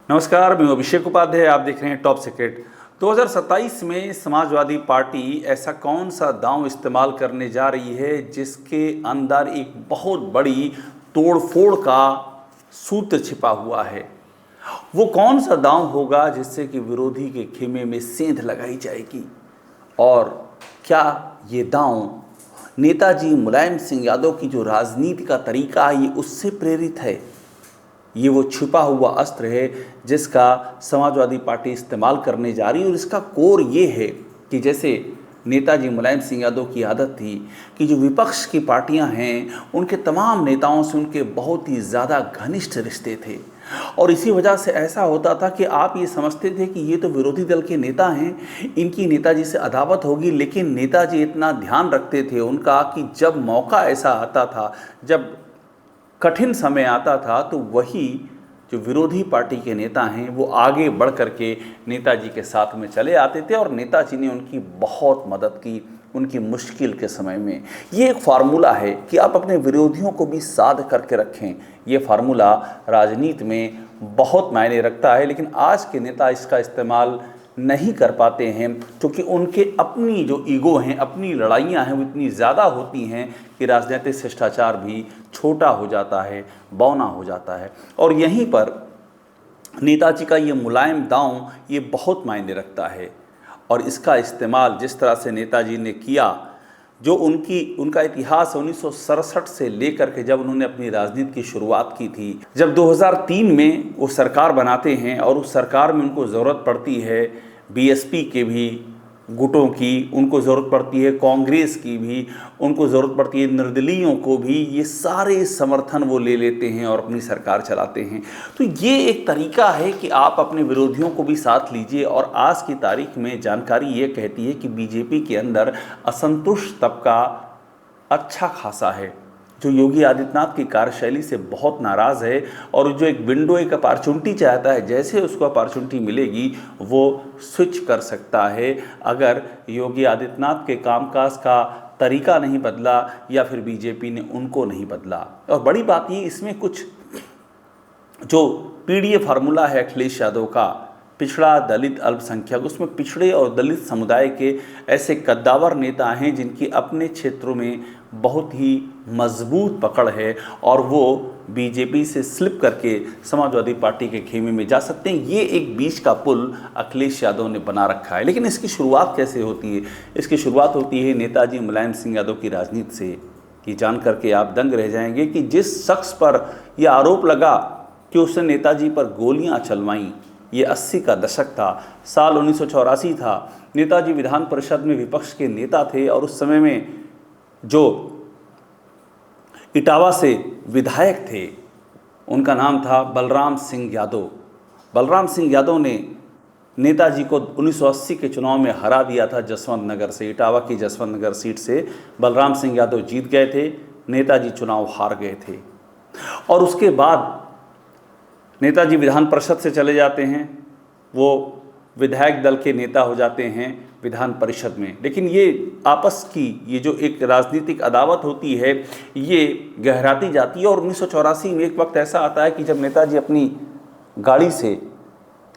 नमस्कार, मैं अभिषेक उपाध्याय। आप देख रहे हैं टॉप सीक्रेट। 2027 में समाजवादी पार्टी ऐसा कौन सा दांव इस्तेमाल करने जा रही है जिसके अंदर एक बहुत बड़ी तोड़फोड़ का सूत्र छिपा हुआ है। वो कौन सा दांव होगा जिससे कि विरोधी के खेमे में सेंध लगाई जाएगी, और क्या ये दांव नेताजी मुलायम सिंह यादव की जो राजनीति का तरीका है ये उससे प्रेरित है? ये वो छिपा हुआ अस्त्र है जिसका समाजवादी पार्टी इस्तेमाल करने जा रही है। और इसका कोर ये है कि जैसे नेताजी मुलायम सिंह यादव की आदत थी कि जो विपक्ष की पार्टियां हैं उनके तमाम नेताओं से उनके बहुत ही ज़्यादा घनिष्ठ रिश्ते थे, और इसी वजह से ऐसा होता था कि आप ये समझते थे कि ये तो विरोधी दल के नेता हैं, इनकी नेताजी से अदावत होगी। लेकिन नेताजी इतना ध्यान रखते थे उनका कि जब मौका ऐसा आता था, जब कठिन समय आता था, तो वही जो विरोधी पार्टी के नेता हैं वो आगे बढ़ करके नेताजी के साथ में चले आते थे, और नेताजी ने उनकी बहुत मदद की उनकी मुश्किल के समय में। ये एक फार्मूला है कि आप अपने विरोधियों को भी साध करके रखें। ये फार्मूला राजनीति में बहुत मायने रखता है, लेकिन आज के नेता इसका इस्तेमाल नहीं कर पाते हैं क्योंकि उनके अपनी जो ईगो हैं, अपनी लड़ाइयाँ हैं, वो इतनी ज़्यादा होती हैं कि राजनीतिक शिष्टाचार भी छोटा हो जाता है, बौना हो जाता है। और यहीं पर नेताजी का ये मुलायम दांव ये बहुत मायने रखता है, और इसका इस्तेमाल जिस तरह से नेताजी ने किया, जो उनका इतिहास 1967 से लेकर के जब उन्होंने अपनी राजनीति की शुरुआत की थी, जब 2003 में वो सरकार बनाते हैं और उस सरकार में उनको ज़रूरत पड़ती है बीएसपी के भी गुटों की, उनको ज़रूरत पड़ती है कांग्रेस की भी, उनको ज़रूरत पड़ती है निर्दलीयों को भी, ये सारे समर्थन वो ले लेते हैं और अपनी सरकार चलाते हैं। तो ये एक तरीका है कि आप अपने विरोधियों को भी साथ लीजिए। और आज की तारीख में जानकारी ये कहती है कि बीजेपी के अंदर असंतुष्ट तबका अच्छा खासा है, जो योगी आदित्यनाथ की कार्यशैली से बहुत नाराज़ है, और जो एक विंडो एक अपॉर्चुनिटी चाहता है, जैसे उसको अपॉर्चुनिटी मिलेगी वो स्विच कर सकता है अगर योगी आदित्यनाथ के कामकाज का तरीका नहीं बदला या फिर बीजेपी ने उनको नहीं बदला। और बड़ी बात ये, इसमें कुछ जो पीडीए फार्मूला है अखिलेश यादव का, पिछड़ा दलित अल्पसंख्यक, उसमें पिछड़े और दलित समुदाय के ऐसे कद्दावर नेता हैं जिनकी अपने क्षेत्रों में बहुत ही मजबूत पकड़ है, और वो बीजेपी से स्लिप करके समाजवादी पार्टी के खेमे में जा सकते हैं। ये एक बीच का पुल अखिलेश यादव ने बना रखा है। लेकिन इसकी शुरुआत कैसे होती है? इसकी शुरुआत होती है नेताजी मुलायम सिंह यादव की राजनीति से, कि जान करके आप दंग रह जाएंगे कि जिस शख्स पर यह आरोप लगा कि उसने नेताजी पर गोलियां चलवाईं, ये 80 का दशक था, साल 1984 था। नेताजी विधान परिषद में विपक्ष के नेता थे, और उस समय में जो इटावा से विधायक थे उनका नाम था बलराम सिंह यादव। बलराम सिंह यादव ने नेताजी को 1980 के चुनाव में हरा दिया था जसवंत नगर से, इटावा की जसवंत नगर सीट से बलराम सिंह यादव जीत गए थे, नेताजी चुनाव हार गए थे। और उसके बाद नेताजी विधान परिषद से चले जाते हैं, वो विधायक दल के नेता हो जाते हैं विधान परिषद में। लेकिन ये आपस की ये जो एक राजनीतिक अदावत होती है ये गहराती जाती है। और 1984 में एक वक्त ऐसा आता है कि जब नेताजी अपनी गाड़ी से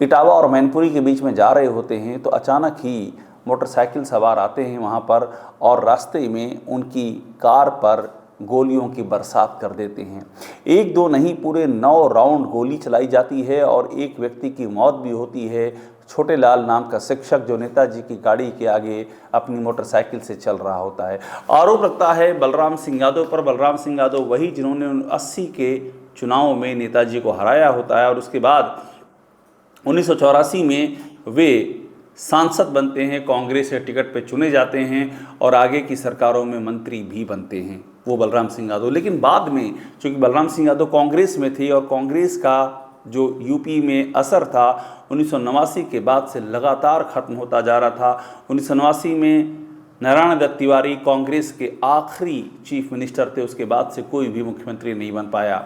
इटावा और मैनपुरी के बीच में जा रहे होते हैं, तो अचानक ही मोटरसाइकिल सवार आते हैं वहाँ पर, और रास्ते में उनकी कार पर गोलियों की बरसात कर देते हैं। एक दो नहीं, पूरे 9 राउंड गोली चलाई जाती है, और एक व्यक्ति की मौत भी होती है, छोटे लाल नाम का शिक्षक, जो नेताजी की गाड़ी के आगे अपनी मोटरसाइकिल से चल रहा होता है। आरोप लगता है बलराम सिंह यादव पर। बलराम सिंह यादव वही जिन्होंने 80 के चुनाव में नेताजी को हराया होता है, और उसके बाद 1984 में वे सांसद बनते हैं, कांग्रेस के टिकट पर चुने जाते हैं, और आगे की सरकारों में मंत्री भी बनते हैं वो बलराम सिंह यादव। लेकिन बाद में चूँकि बलराम सिंह यादव कांग्रेस में थे, और कांग्रेस का जो यूपी में असर था 1989 के बाद से लगातार ख़त्म होता जा रहा था। 1989 में नारायण दत्त तिवारी कांग्रेस के आखिरी चीफ मिनिस्टर थे, उसके बाद से कोई भी मुख्यमंत्री नहीं बन पाया,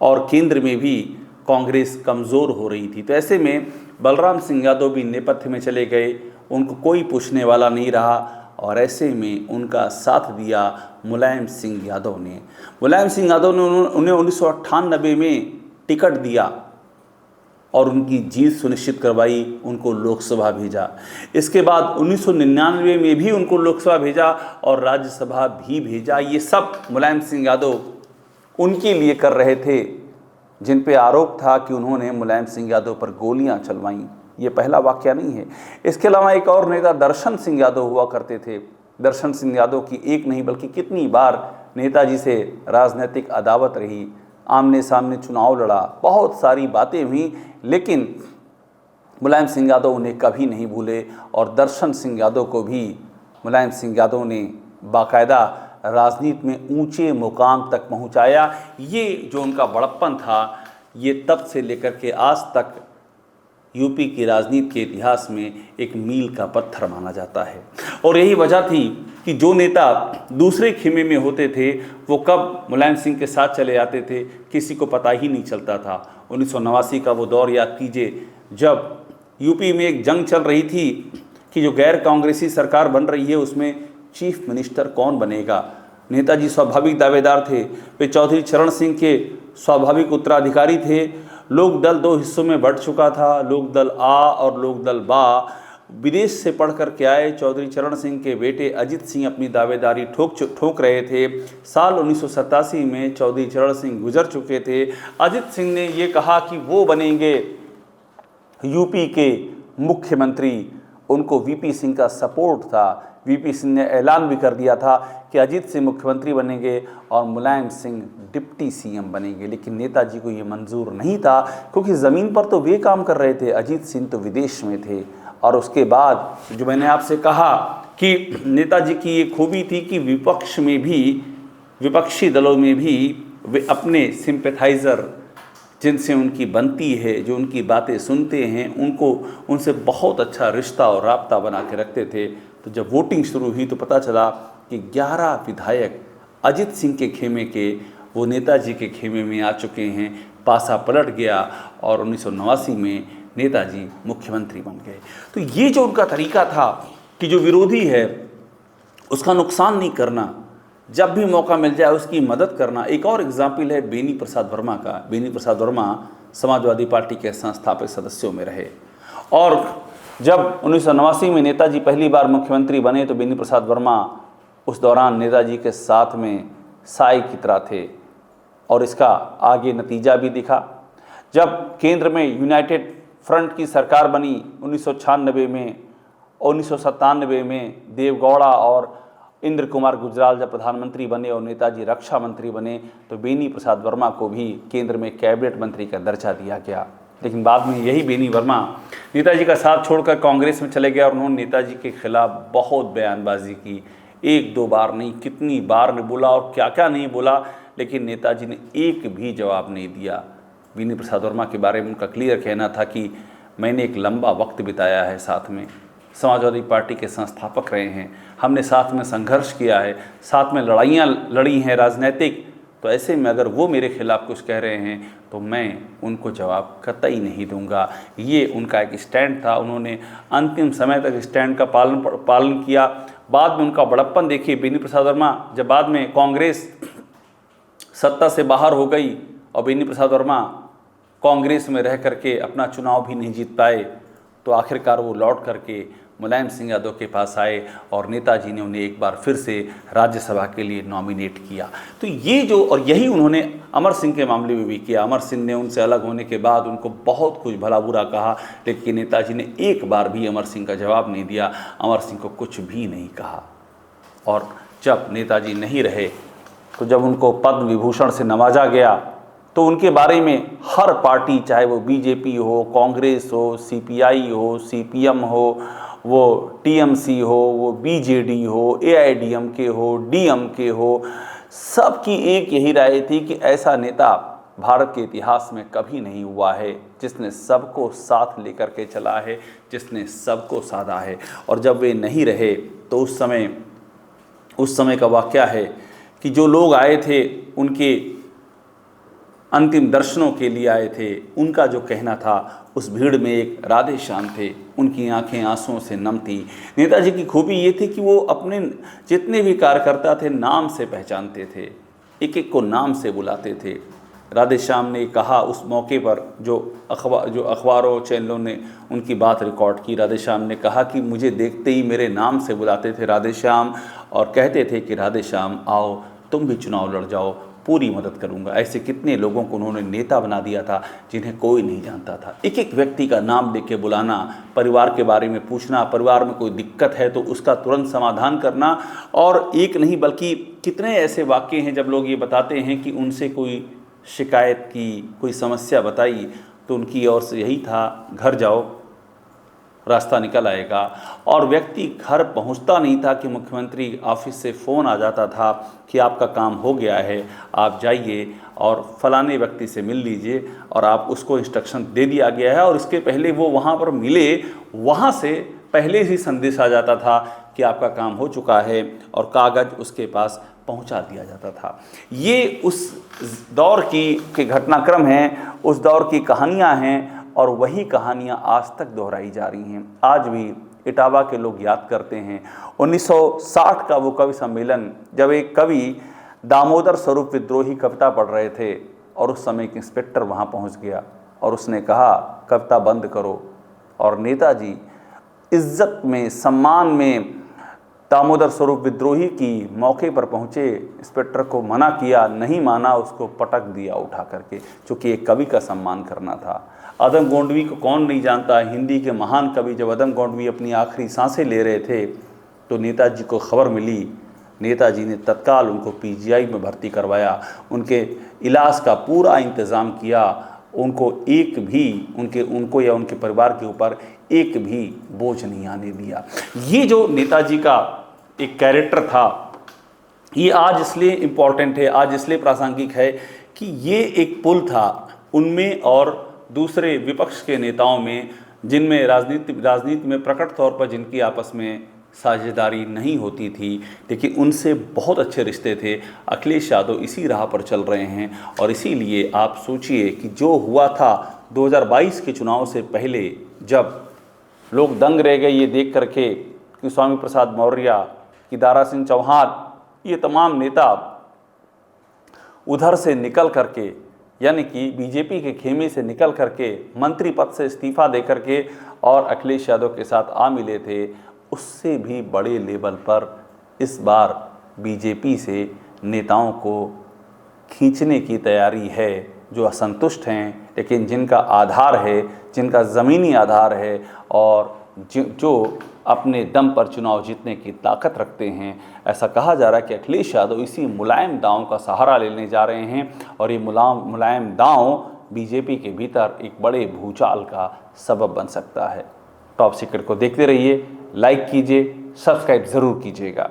और केंद्र में भी कांग्रेस कमज़ोर हो रही थी। तो ऐसे में बलराम सिंह यादव भी नेपथ्य में चले गए, उनको कोई पूछने वाला नहीं रहा, और ऐसे में उनका साथ दिया मुलायम सिंह यादव ने। मुलायम सिंह यादव ने उन्हें 1998 में टिकट दिया, और उनकी जीत सुनिश्चित करवाई, उनको लोकसभा भेजा। इसके बाद 1999 में भी उनको लोकसभा भेजा और राज्यसभा भी भेजा। ये सब मुलायम सिंह यादव उनके लिए कर रहे थे जिन पे आरोप था कि उन्होंने मुलायम सिंह यादव पर गोलियां चलवाईं। ये पहला वाकया नहीं है। इसके अलावा एक और नेता दर्शन सिंह यादव हुआ करते थे। दर्शन सिंह यादव की एक नहीं बल्कि कितनी बार नेताजी से राजनीतिक अदावत रही, आमने सामने चुनाव लड़ा, बहुत सारी बातें हुई, लेकिन मुलायम सिंह यादव उन्हें कभी नहीं भूले और दर्शन सिंह यादव को भी मुलायम सिंह यादव ने बाकायदा राजनीति में ऊंचे मुकाम तक पहुंचाया। ये जो उनका बड़प्पन था, ये तब से लेकर के आज तक यूपी की राजनीति के इतिहास में एक मील का पत्थर माना जाता है। और यही वजह थी कि जो नेता दूसरे खेमे में होते थे वो कब मुलायम सिंह के साथ चले जाते थे किसी को पता ही नहीं चलता था। 1989 का वो दौर याद कीजिए जब यूपी में एक जंग चल रही थी कि जो गैर कांग्रेसी सरकार बन रही है उसमें चीफ मिनिस्टर कौन बनेगा। नेताजी स्वाभाविक दावेदार थे, वे चौधरी चरण सिंह के स्वाभाविक उत्तराधिकारी थे। लोक दल दो हिस्सों में बढ़ चुका था, लोक दल आ और लोक दल बा। विदेश से पढ़ कर के आए चौधरी चरण सिंह के बेटे अजित सिंह अपनी दावेदारी ठोक रहे थे। साल 1987 में चौधरी चरण सिंह गुजर चुके थे। अजित सिंह ने ये कहा कि वो बनेंगे यूपी के मुख्यमंत्री। उनको वीपी सिंह का सपोर्ट था। वीपी सिंह ने ऐलान भी कर दिया था कि अजित सिंह मुख्यमंत्री बनेंगे और मुलायम सिंह डिप्टी सीएम बनेंगे, लेकिन नेताजी को ये मंजूर नहीं था क्योंकि ज़मीन पर तो वे काम कर रहे थे, अजित सिंह तो विदेश में थे। और उसके बाद जो मैंने आपसे कहा कि नेताजी की ये खूबी थी कि विपक्ष में भी, विपक्षी दलों में भी वे अपने सिंपैथाइज़र जिनसे उनकी बनती है, जो उनकी बातें सुनते हैं, उनसे बहुत अच्छा रिश्ता और राब्ता बना के रखते थे। तो जब वोटिंग शुरू हुई तो पता चला कि 11 विधायक अजित सिंह के खेमे के वो नेताजी के खेमे में आ चुके हैं। पासा पलट गया और 1989 में नेताजी मुख्यमंत्री बन गए। तो ये जो उनका तरीका था कि जो विरोधी है उसका नुकसान नहीं करना, जब भी मौका मिल जाए उसकी मदद करना। एक और एग्जाम्पल है बेनी प्रसाद वर्मा का। बेनी प्रसाद वर्मा समाजवादी पार्टी के संस्थापक सदस्यों में रहे और जब 1989 में नेताजी पहली बार मुख्यमंत्री बने तो बेनी प्रसाद वर्मा उस दौरान नेताजी के साथ में साई की तरह थे और इसका आगे नतीजा भी दिखा। जब केंद्र में यूनाइटेड फ्रंट की सरकार बनी 1996 में, 1997 में देवगौड़ा और इंद्र कुमार गुजराल जब प्रधानमंत्री बने और नेताजी रक्षा मंत्री बने तो बेनी प्रसाद वर्मा को भी केंद्र में कैबिनेट मंत्री का दर्जा दिया गया। लेकिन बाद में यही बेनी वर्मा नेताजी का साथ छोड़कर कांग्रेस में चले गए और उन्होंने नेताजी के खिलाफ बहुत बयानबाजी की। एक दो बार नहीं, कितनी बार ने बोला और क्या क्या नहीं बोला, लेकिन नेताजी ने एक भी जवाब नहीं दिया। बेनी प्रसाद वर्मा के बारे में उनका क्लियर कहना था कि मैंने एक लंबा वक्त बिताया है साथ में, समाजवादी पार्टी के संस्थापक रहे हैं, हमने साथ में संघर्ष किया है, साथ में लड़ाइयाँ लड़ी हैं राजनीतिक, तो ऐसे में अगर वो मेरे खिलाफ कुछ कह रहे हैं तो मैं उनको जवाब कतई नहीं दूंगा। ये उनका एक स्टैंड था। उन्होंने अंतिम समय तक स्टैंड का पालन किया। बाद में उनका बड़प्पन देखिए, बेनी प्रसाद वर्मा जब बाद में कांग्रेस सत्ता से बाहर हो गई और बेनी प्रसाद वर्मा कांग्रेस में रह करके अपना चुनाव भी नहीं जीत पाए तो आखिरकार वो लौट करके मुलायम सिंह यादव के पास आए और नेताजी ने उन्हें एक बार फिर से राज्यसभा के लिए नॉमिनेट किया। तो ये जो, और यही उन्होंने अमर सिंह के मामले में भी किया। अमर सिंह ने उनसे अलग होने के बाद उनको बहुत कुछ भला बुरा कहा, लेकिन नेताजी ने एक बार भी अमर सिंह का जवाब नहीं दिया, अमर सिंह को कुछ भी नहीं कहा। और जब नेताजी नहीं रहे तो जब उनको पद्म विभूषण से नवाजा गया तो उनके बारे में हर पार्टी, चाहे वो बीजेपी हो, कांग्रेस हो, सीपीआई हो, सीपीएम हो, वो टीएमसी हो, वो बीजेडी हो, एआईडीएमके हो, डीएमके हो, सबकी एक यही राय थी कि ऐसा नेता भारत के इतिहास में कभी नहीं हुआ है जिसने सबको साथ लेकर के चला है, जिसने सबको साधा है। और जब वे नहीं रहे तो उस समय का वाक़या है कि जो लोग आए थे उनके अंतिम दर्शनों के लिए आए थे, उनका जो कहना था, उस भीड़ में एक राधे श्याम थे, उनकी आंखें आंसुओं से नम थी। नेताजी की खूबी ये थी कि वो अपने जितने भी कार्यकर्ता थे नाम से पहचानते थे, एक एक को नाम से बुलाते थे। राधेश्याम ने कहा उस मौके पर, जो अखबारों चैनलों ने उनकी बात रिकॉर्ड की। राधेश्याम ने कहा कि मुझे देखते ही मेरे नाम से बुलाते थे राधेश्याम, और कहते थे कि राधेश्याम आओ तुम भी चुनाव लड़ जाओ, पूरी मदद करूंगा। ऐसे कितने लोगों को उन्होंने नेता बना दिया था जिन्हें कोई नहीं जानता था। एक एक व्यक्ति का नाम लेके बुलाना, परिवार के बारे में पूछना, परिवार में कोई दिक्कत है तो उसका तुरंत समाधान करना। और एक नहीं बल्कि कितने ऐसे वाक़ये हैं जब लोग ये बताते हैं कि उनसे कोई शिकायत की, कोई समस्या बताई तो उनकी ओर से यही था, घर जाओ रास्ता निकल आएगा। और व्यक्ति घर पहुंचता नहीं था कि मुख्यमंत्री ऑफिस से फ़ोन आ जाता था कि आपका काम हो गया है, आप जाइए और फलाने व्यक्ति से मिल लीजिए, और आप उसको इंस्ट्रक्शन दे दिया गया है। और इसके पहले वो वहाँ पर मिले, वहाँ से पहले ही संदेश आ जाता था कि आपका काम हो चुका है और कागज़ उसके पास पहुंचा दिया जाता था। ये उस दौर के घटनाक्रम हैं, उस दौर की कहानियाँ हैं, और वही कहानियाँ आज तक दोहराई जा रही हैं। आज भी इटावा के लोग याद करते हैं 1960 का वो कवि सम्मेलन, जब एक कवि दामोदर स्वरूप विद्रोही कविता पढ़ रहे थे और उस समय एक इंस्पेक्टर वहाँ पहुँच गया और उसने कहा कविता बंद करो। और नेताजी इज्जत में, सम्मान में दामोदर स्वरूप विद्रोही की मौके पर पहुँचे, इंस्पेक्टर को मना किया, नहीं माना, उसको पटक दिया उठा करके, चूँकि एक कवि का सम्मान करना था। अदम गोंडवी को कौन नहीं जानता, हिंदी के महान कवि। जब अदम गोंडवी अपनी आखिरी सांसें ले रहे थे तो नेताजी को खबर मिली, नेताजी ने तत्काल उनको पीजीआई में भर्ती करवाया, उनके इलाज का पूरा इंतज़ाम किया, उनको एक भी उनको या उनके परिवार के ऊपर एक भी बोझ नहीं आने दिया। ये जो नेताजी का एक कैरेक्टर था, ये आज इसलिए इम्पॉर्टेंट है, आज इसलिए प्रासंगिक है कि ये एक पुल था उनमें और दूसरे विपक्ष के नेताओं में, जिनमें राजनीति में प्रकट तौर पर जिनकी आपस में साझेदारी नहीं होती थी, लेकिन उनसे बहुत अच्छे रिश्ते थे। अखिलेश यादव इसी राह पर चल रहे हैं। और इसीलिए आप सोचिए कि जो हुआ था 2022 के चुनाव से पहले, जब लोग दंग रह गए ये देख करके कि स्वामी प्रसाद मौर्य, कि दारा सिंह चौहान, ये तमाम नेता उधर से निकल करके, यानी कि बीजेपी के खेमे से निकल करके मंत्री पद से इस्तीफा दे करके और अखिलेश यादव के साथ आ मिले थे, उससे भी बड़े लेवल पर इस बार बीजेपी से नेताओं को खींचने की तैयारी है, जो असंतुष्ट हैं लेकिन जिनका आधार है, जिनका ज़मीनी आधार है और जो अपने दम पर चुनाव जीतने की ताकत रखते हैं। ऐसा कहा जा रहा है कि अखिलेश यादव इसी मुलायम दांव का सहारा लेने जा रहे हैं और ये मुलायम दांव बीजेपी के भीतर एक बड़े भूचाल का सबब बन सकता है। टॉप सीक्रेट को देखते रहिए, लाइक कीजिए, सब्सक्राइब ज़रूर कीजिएगा।